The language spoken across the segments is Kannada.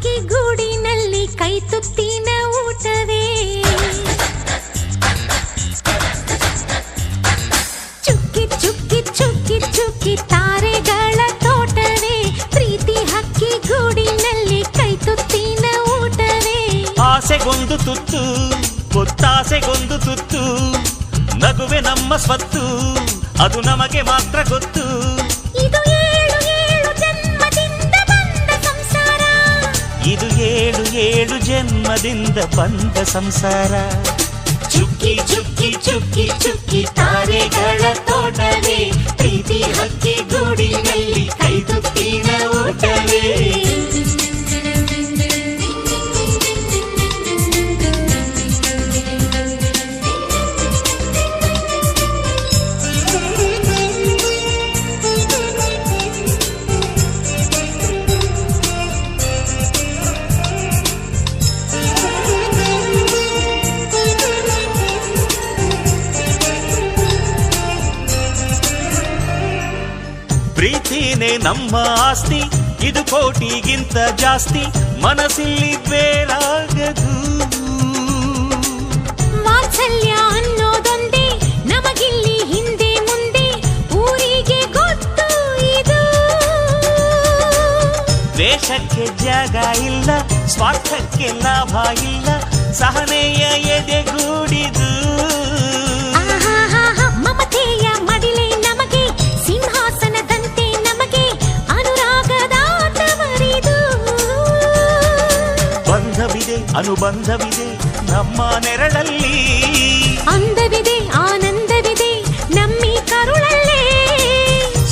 ಹಕ್ಕಿ ಗೂಡಿನಲ್ಲಿ ಕೈ ತುತ್ತಿನ ಊಟವೇ ಚುಕ್ಕಿ ಚುಕ್ಕಿ ಚುಕ್ಕಿ ಚುಕ್ಕಿ ತಾರೆಗಳ ತೋಟವೇ ಪ್ರೀತಿ ಹಕ್ಕಿ ಗೂಡಿನಲ್ಲಿ ಕೈ ತುತ್ತಿನ ಊಟವೇ ಆಸೆಗೊಂದು ತುತ್ತು ಗೊತ್ತಾಸೆಗೊಂದು ತುತ್ತು ನಗುವೆ ನಮ್ಮ ಸ್ವತ್ತು ಅದು ನಮಗೆ ಮಾತ್ರ ಗೊತ್ತು ಇದು ಏಳು ಏಳು ಜನ್ಮದಿಂದ ಬಂದ ಸಂಸಾರ ಇದು ಏಳು ಏಳು ಜನ್ಮದಿಂದ ಬಂದ ಸಂಸಾರ ಚುಕ್ಕಿ ಚುಕ್ಕಿ ಚುಕ್ಕಿ ಚುಕ್ಕಿ ತಾರೆಗಳ ತೋಟವೇ ಪ್ರೀತಿ ಹಕ್ಕಿ ಗೂಡಿನಲ್ಲಿ ಕೈ ತುತ್ತಿನ ಊಟವೇ ಪ್ರೀತಿನೇ ನಮ್ಮ ಆಸ್ತಿ ಇದು ಕೋಟಿಗಿಂತ ಜಾಸ್ತಿ ಮನಸ್ಸಿಲ್ಲಿ ಬೇರಾಗದು ವಾತ್ಸಲ್ಯ ಅನ್ನೋದೊಂದೇ ನಮಗಿಲ್ಲಿ ಹಿಂದೆ ಮುಂದೆ ಊರಿಗೆ ಗೊತ್ತು ಇದು ದ್ವೇಷಕ್ಕೆ ಜಾಗ ಇಲ್ಲ ಸ್ವಾರ್ಥಕ್ಕೆ ಲಾಭ ಇಲ್ಲ ಸಹನೆಯ ಎದೆಗೂಡಿದು ಮಮತೆಯ ಮಡಿಲೆ ನಮಗೆ ಸಿಂಹಾಸನದಂತೆ ನಮಗೆ ಅನುರಾಗದ ತವರಿದು ಬಂಧವಿದೆ ಅನುಬಂಧವಿದೆ ನಮ್ಮ ನೆರಳಲ್ಲಿ ಅಂದವಿದೆ ಆನಂದವಿದೆ ನಮ್ಮಿ ಕರುಳಲ್ಲೇ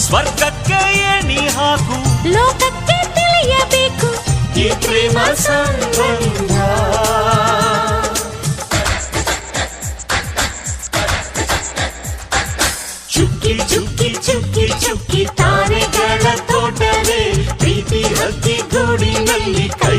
ಸ್ವರ್ಗಕ್ಕೆ ಎಣಿ ಹಾಕು ಲೋಕಕ್ಕೆ ತಿಳಿಯಬೇಕು ಈ ಪ್ರೇಮ ಸಂಬಂಧ ಚುಕ್ಕಿ ಚುಕ್ಕಿ ಚುಕ್ಕಿ ಚುಕ್ಕಿ ತಾರೆಗಳ ತೋಟವೇ ಪ್ರೀತಿ ಹಕ್ಕಿ ಗೂಡಿನಲ್ಲಿ ಕೈ